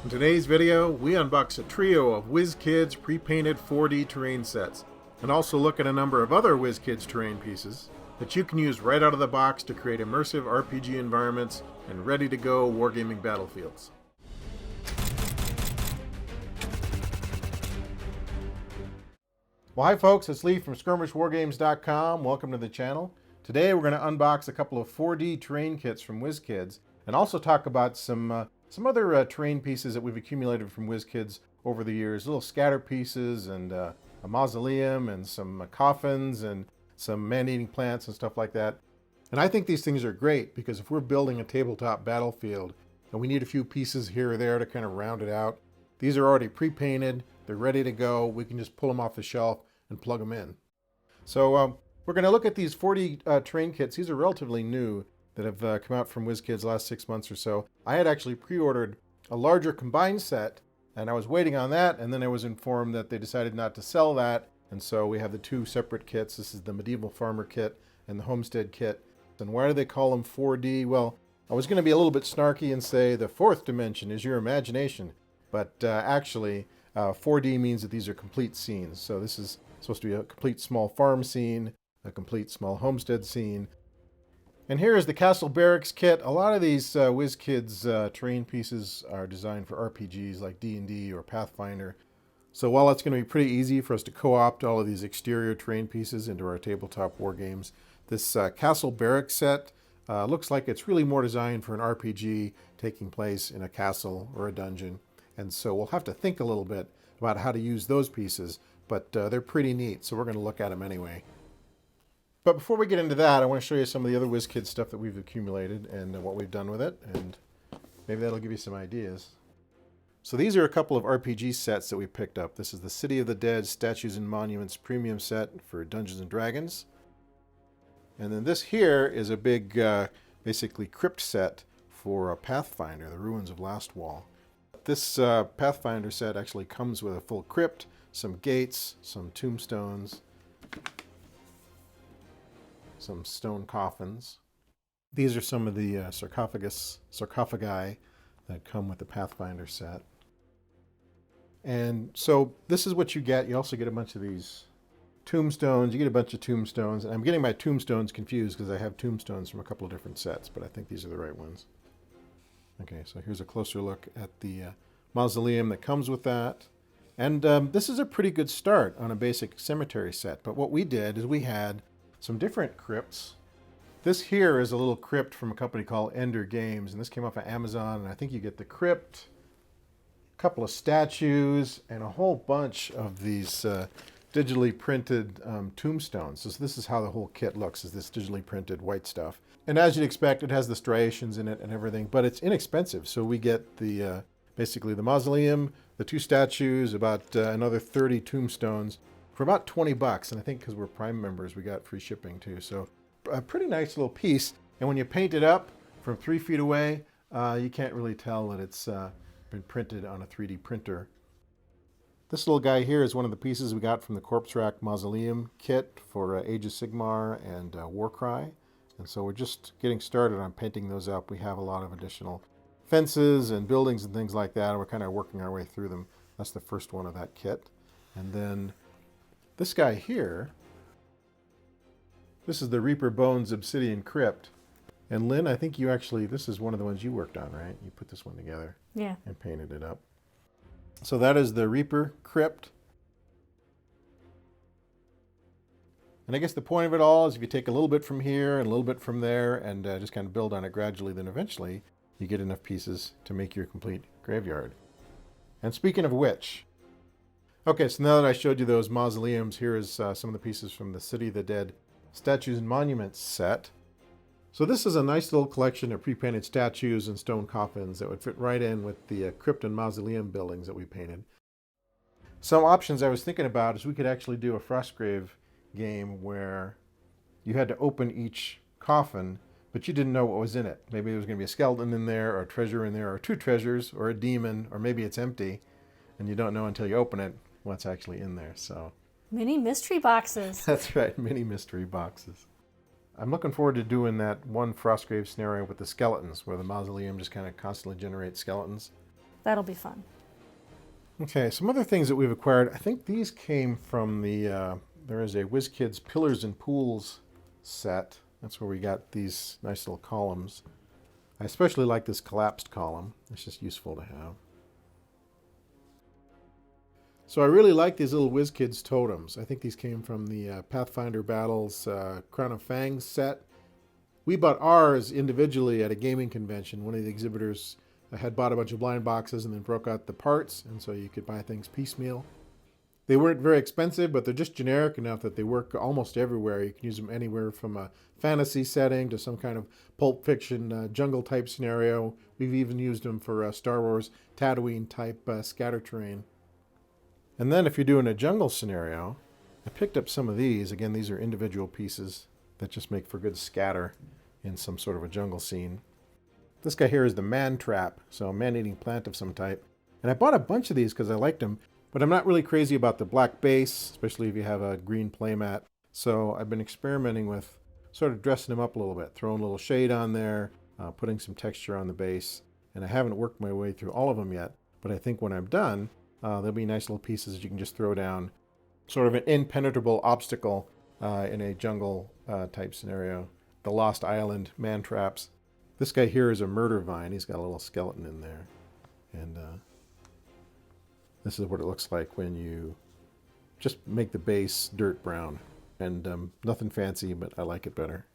In today's video, we unbox a trio of WizKids pre-painted 4D terrain sets, and also look at a number of other WizKids terrain pieces that you can use right out of the box to create immersive RPG environments and ready-to-go wargaming battlefields. Well, hi folks, it's Lee from SkirmishWargames.com. Welcome to the channel. Today we're going to unbox a couple of 4D terrain kits from WizKids, and also talk about some other terrain pieces that we've accumulated from WizKids over the years. Little scatter pieces and a mausoleum and some coffins and some man-eating plants and stuff like that. And I think these things are great because if we're building a tabletop battlefield and we need a few pieces here or there to kind of round it out, these are already pre-painted, they're ready to go, we can just pull them off the shelf and plug them in. So we're going to look at these 4D terrain kits. These are relatively new that have come out from WizKids the last 6 months or so. I had actually pre-ordered a larger combined set, and I was waiting on that, and then I was informed that they decided not to sell that, and so we have the two separate kits. This is the Medieval Farmer kit and the Homestead kit. And why do they call them 4D? Well, I was going to be a little bit snarky and say the fourth dimension is your imagination, but actually 4D means that these are complete scenes. So this is supposed to be a complete small farm scene, a complete small homestead scene. And here is the Castle Barracks kit. A lot of these WizKids terrain pieces are designed for RPGs like D&D or Pathfinder. So while it's going to be pretty easy for us to co-opt all of these exterior terrain pieces into our tabletop war games, this Castle Barracks set looks like it's really more designed for an RPG taking place in a castle or a dungeon. And so we'll have to think a little bit about how to use those pieces, but they're pretty neat, so we're going to look at them anyway. But before we get into that, I want to show you some of the other WizKids stuff that we've accumulated and what we've done with it, and maybe that'll give you some ideas. So these are a couple of RPG sets that we picked up. This is the City of the Dead Statues and Monuments premium set for Dungeons & Dragons. And then this here is a big, basically crypt set for Pathfinder, the Ruins of Last Wall. This Pathfinder set actually comes with a full crypt, some gates, some tombstones, some stone coffins. These are some of the sarcophagi that come with the Pathfinder set. And so this is what you get. You also get a bunch of these tombstones. You get a bunch of tombstones. And I'm getting my tombstones confused because I have tombstones from a couple of different sets, but I think these are the right ones. Okay, so here's a closer look at the mausoleum that comes with that. And this is a pretty good start on a basic cemetery set. But what we did is we had some different crypts. This here is a little crypt from a company called Ender Games, and this came off of Amazon, and I think you get the crypt, a couple of statues, and a whole bunch of these digitally printed tombstones. So this is how the whole kit looks, is this digitally printed white stuff. And as you'd expect, it has the striations in it and everything, but it's inexpensive. So we get the basically the mausoleum, the two statues, about another 30 tombstones, for about 20 bucks, and I think because we're Prime members, we got free shipping too. So a pretty nice little piece. And when you paint it up from 3 feet away, you can't really tell that it's been printed on a 3D printer. This little guy here is one of the pieces we got from the Corpse Rack Mausoleum kit for Age of Sigmar and Warcry. And so we're just getting started on painting those up. We have a lot of additional fences and buildings and things like that, and we're kind of working our way through them. That's the first one of that kit. And then this guy here, this is the Reaper Bones Obsidian Crypt. And Lynn, I think you actually, this is one of the ones you worked on, right? You put this one together. Yeah. And painted it up. So that is the Reaper Crypt. And I guess the point of it all is if you take a little bit from here and a little bit from there and just kind of build on it gradually, then eventually you get enough pieces to make your complete graveyard. And speaking of which, okay, so now that I showed you those mausoleums, here is some of the pieces from the City of the Dead Statues and Monuments set. So this is a nice little collection of pre-painted statues and stone coffins that would fit right in with the crypt and mausoleum buildings that we painted. Some options I was thinking about is we could actually do a Frostgrave game where you had to open each coffin, but you didn't know what was in it. Maybe there was going to be a skeleton in there, or a treasure in there, or 2 treasures, or a demon, or maybe it's empty, and you don't know until you open it what's actually in there. So Mini mystery boxes. that's right, mini mystery boxes. I'm looking forward to doing that one Frostgrave scenario with the skeletons, where the mausoleum just kind of constantly generates skeletons. That'll be fun. Okay, some other things that we've acquired. I think these came from the, there is a WizKids Pillars and Pools set. That's where we got these nice little columns. I especially like this collapsed column. It's just useful to have. So I really like these little WizKids totems. I think these came from the Pathfinder Battles Crown of Fangs set. We bought ours individually at a gaming convention. One of the exhibitors had bought a bunch of blind boxes and then broke out the parts, and so you could buy things piecemeal. They weren't very expensive, but they're just generic enough that they work almost everywhere. You can use them anywhere from a fantasy setting to some kind of Pulp Fiction jungle type scenario. We've even used them for Star Wars Tatooine type scatter terrain. And then if you're doing a jungle scenario, I picked up some of these. Again, these are individual pieces that just make for good scatter in some sort of a jungle scene. This guy here is the man trap, so a man-eating plant of some type. And I bought a bunch of these because I liked them, but I'm not really crazy about the black base, especially if you have a green playmat. So I've been experimenting with sort of dressing them up a little bit, throwing a little shade on there, putting some texture on the base. And I haven't worked my way through all of them yet, but I think when I'm done, there'll be nice little pieces that you can just throw down. Sort of an impenetrable obstacle in a jungle type scenario. The Lost Island man traps. This guy here is a murder vine. He's got a little skeleton in there. And this is what it looks like when you just make the base dirt brown. And nothing fancy, but I like it better.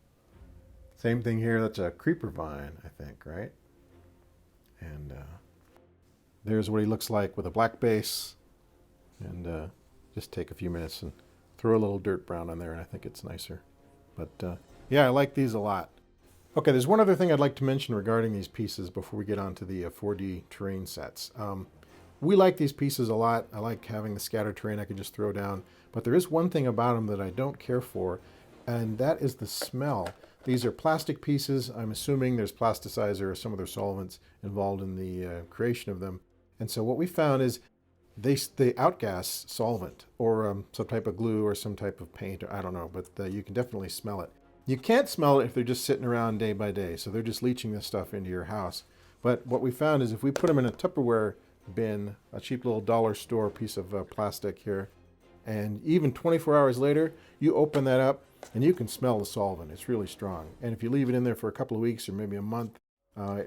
Same thing here. That's a creeper vine, I think, right? And there's what he looks like with a black base. And just take a few minutes and throw a little dirt brown on there, and I think it's nicer. But yeah, I like these a lot. Okay, there's one other thing I'd like to mention regarding these pieces before we get on to the 4D terrain sets. We like these pieces a lot. I like having the scatter terrain I can just throw down. But there is one thing about them that I don't care for, and that is the smell. These are plastic pieces. I'm assuming there's plasticizer or some other solvents involved in the creation of them. And so what we found is they outgas solvent or some type of glue or some type of paint. Or I don't know, but you can definitely smell it. You can't smell it if they're just sitting around day by day. So they're just leaching this stuff into your house. But what we found is if we put them in a Tupperware bin, a cheap little dollar store piece of plastic here, and even 24 hours later, you open that up and you can smell the solvent. It's really strong. And if you leave it in there for a couple of weeks or maybe a month,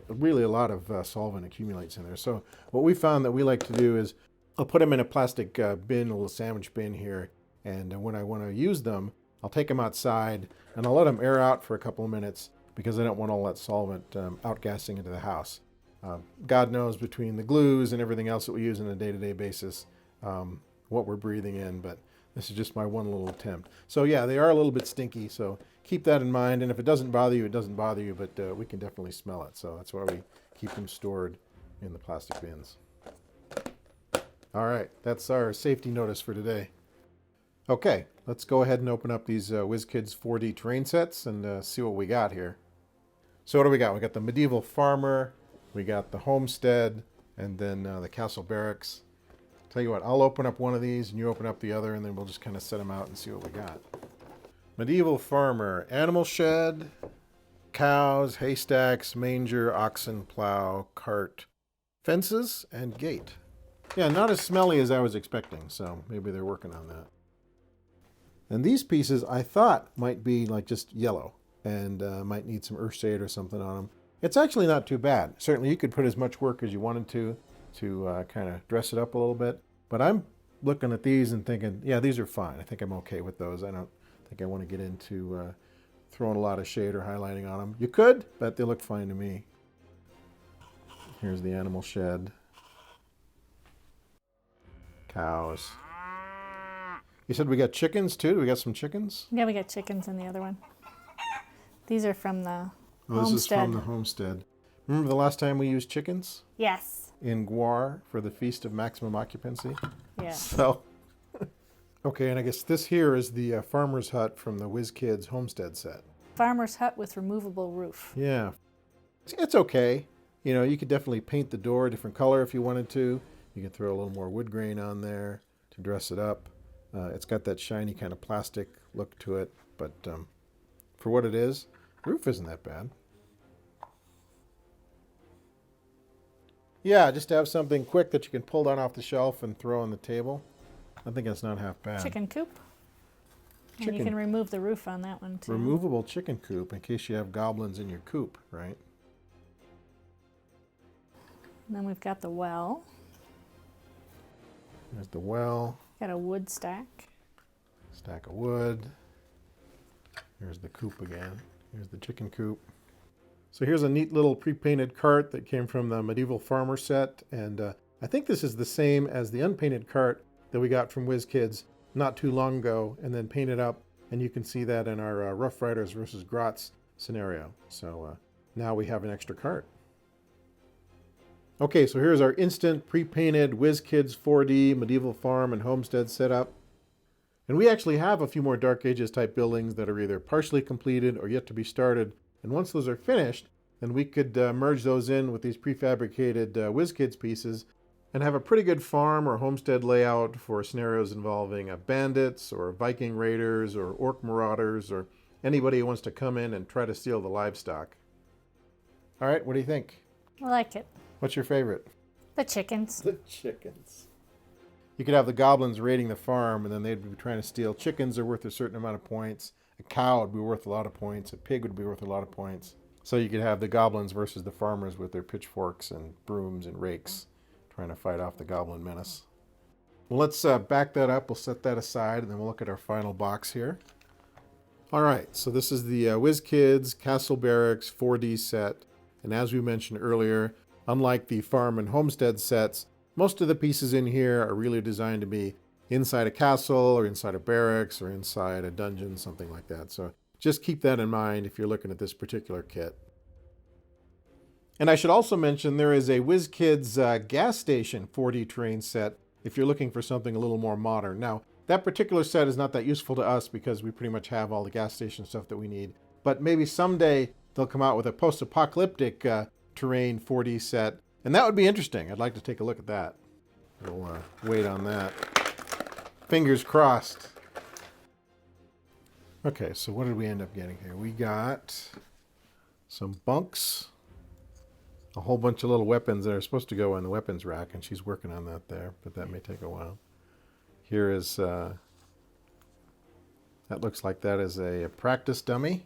really a lot of solvent accumulates in there. So what we found that we like to do is I'll put them in a plastic bin, a little sandwich bin here, and when I want to use them, I'll take them outside and I'll let them air out for a couple of minutes because I don't want all that solvent outgassing into the house. God knows between the glues and everything else that we use on a day-to-day basis what we're breathing in, but this is just my one little attempt. So yeah, they are a little bit stinky, so keep that in mind. And if it doesn't bother you, it doesn't bother you, but we can definitely smell it. So that's why we keep them stored in the plastic bins. All right, that's our safety notice for today. Okay, let's go ahead and open up these WizKids 4D terrain sets and see what we got here. So what do we got? We got the Medieval Farmer, we got the Homestead, and then the Castle Barracks. Tell you what, I'll open up one of these and you open up the other, and then we'll just kind of set them out and see what we got. Medieval Farmer, animal shed, cows, haystacks, manger, oxen, plow, cart, fences, and gate. Yeah, not as smelly as I was expecting, so maybe they're working on that. And these pieces I thought might be like just yellow and might need some earthshade or something on them. It's actually not too bad. Certainly you could put as much work as you wanted to kind of dress it up a little bit. But I'm looking at these and thinking, yeah, these are fine. I think I'm okay with those. I don't think I want to get into throwing a lot of shade or highlighting on them. You could, but they look fine to me. Here's the animal shed. Cows. You said we got chickens too? Do we got some chickens? Yeah, we got chickens in the other one. These are from the Homestead. This is from the Homestead. Remember the last time we used chickens? Yes. In Guar for the Feast of Maximum Occupancy? Yeah. So, okay, and I guess this here is the farmer's hut from the WizKids Homestead set. Farmer's hut with removable roof. Yeah. It's okay. You know, you could definitely paint the door a different color if you wanted to. You can throw a little more wood grain on there to dress it up. It's got that shiny kind of plastic look to it, but for what it is, the roof isn't that bad. Yeah, just to have something quick that you can pull down off the shelf and throw on the table. I think that's not half bad. Chicken coop. Chicken. And you can remove the roof on that one too. Removable chicken coop in case you have goblins in your coop, right? And then we've got the well. There's the well. Got a wood stack. Stack of wood. Here's the coop again. Here's the chicken coop. So here's a neat little pre-painted cart that came from the Medieval Farmer set. And I think this is the same as the unpainted cart that we got from WizKids not too long ago and then painted up. And you can see that in our Rough Riders versus Grots scenario. So now we have an extra cart. Okay, so here's our instant pre-painted WizKids 4D Medieval Farm and Homestead setup. And we actually have a few more Dark Ages type buildings that are either partially completed or yet to be started. And once those are finished, then we could merge those in with these prefabricated WizKids pieces and have a pretty good farm or homestead layout for scenarios involving bandits or Viking raiders or orc marauders or anybody who wants to come in and try to steal the livestock. All right, what do you think? I like it. What's your favorite? The chickens. The chickens. You could have the goblins raiding the farm, and then they'd be trying to steal. Chickens are worth a certain amount of points. A cow would be worth a lot of points. A pig would be worth a lot of points. So you could have the goblins versus the farmers with their pitchforks and brooms and rakes trying to fight off the goblin menace. Well, let's back that up. We'll set that aside, and then we'll look at our final box here. All right, so this is the WizKids Castle Barracks 4D set. And as we mentioned earlier, unlike the farm and homestead sets, most of the pieces in here are really designed to be inside a castle or inside a barracks or inside a dungeon, something like that. So just keep that in mind if you're looking at this particular kit. And I should also mention there is a WizKids gas station 4D terrain set if you're looking for something a little more modern. Now, that particular set is not that useful to us because we pretty much have all the gas station stuff that we need. But maybe someday they'll come out with a post-apocalyptic terrain 4D set. And that would be interesting. I'd like to take a look at that. We'll wait on that. Fingers crossed. Okay, so what did we end up getting here? We got some bunks, a whole bunch of little weapons that are supposed to go in the weapons rack, and she's working on that there, but that may take a while. Here is, that looks like that is a practice dummy.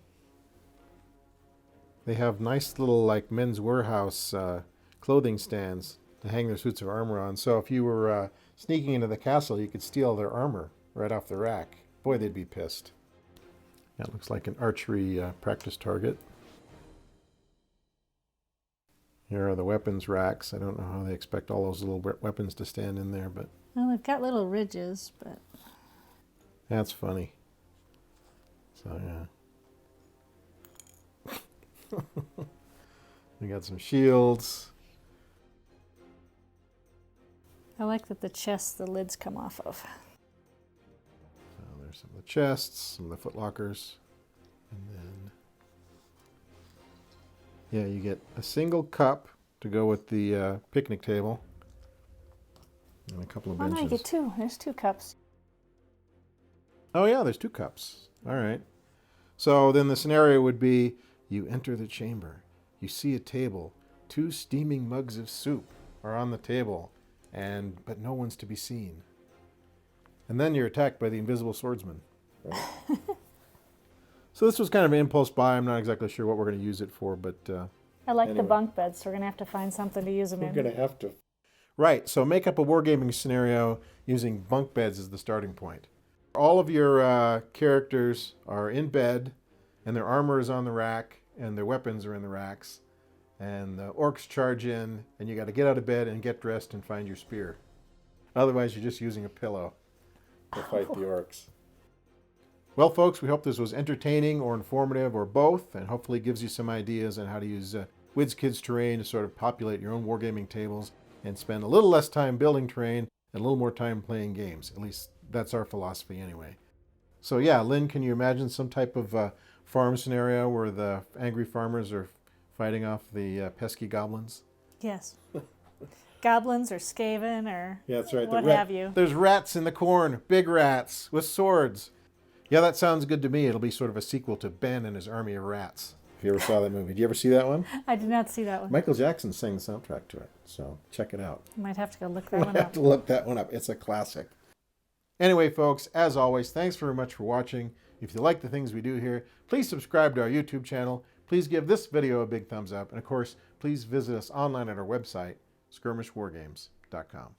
They have nice little like Men's Warehouse clothing stands to hang their suits of armor on. So if you were sneaking into the castle, you could steal their armor right off the rack. Boy, they'd be pissed. That looks like an archery practice target. Here are the weapons racks. I don't know how they expect all those little weapons to stand in there, but... Well, they've got little ridges, but... That's funny. So, yeah. We got some shields. I like that the chests, the lids come off of. So there's some of the chests, some of the footlockers. And then, yeah, you get a single cup to go with the picnic table. And a couple of benches. Oh, no, you get two. There's 2 cups. Oh, yeah, there's 2 cups. All right. So then the scenario would be you enter the chamber. You see a table. 2 steaming mugs of soup are on the table, but no one's to be seen. And then you're attacked by the invisible swordsman. Right? So this was kind of an impulse buy. I'm not exactly sure what we're going to use it for, but I like anyway. the bunk beds, so we're going to have to find something to use them in. We're going to have to. Right, so make up a wargaming scenario using bunk beds as the starting point. All of your characters are in bed, and their armor is on the rack, and their weapons are in the racks. And the orcs charge in, and you got to get out of bed and get dressed and find your spear. Otherwise, you're just using a pillow to fight the orcs. Well, folks, we hope this was entertaining or informative or both, and hopefully gives you some ideas on how to use WizKids terrain to sort of populate your own wargaming tables and spend a little less time building terrain and a little more time playing games. At least that's our philosophy anyway. So yeah, Lynn, can you imagine some type of farm scenario where the angry farmers are fighting off the pesky goblins? Yes. Goblins or Skaven or yeah, that's right. what have you. There's rats in the corn, big rats with swords. Yeah, that sounds good to me. It'll be sort of a sequel to Ben and his army of rats. if you ever saw that movie. Did you ever see that one? I did not see that one. Michael Jackson sang the soundtrack to it, so check it out. I might have to go look that We'll one have up. to look that one up. It's a classic. Anyway, folks, as always, thanks very much for watching. If you like the things we do here, please subscribe to our YouTube channel. Please give this video a big thumbs up. And of course, please visit us online at our website, skirmishwargames.com.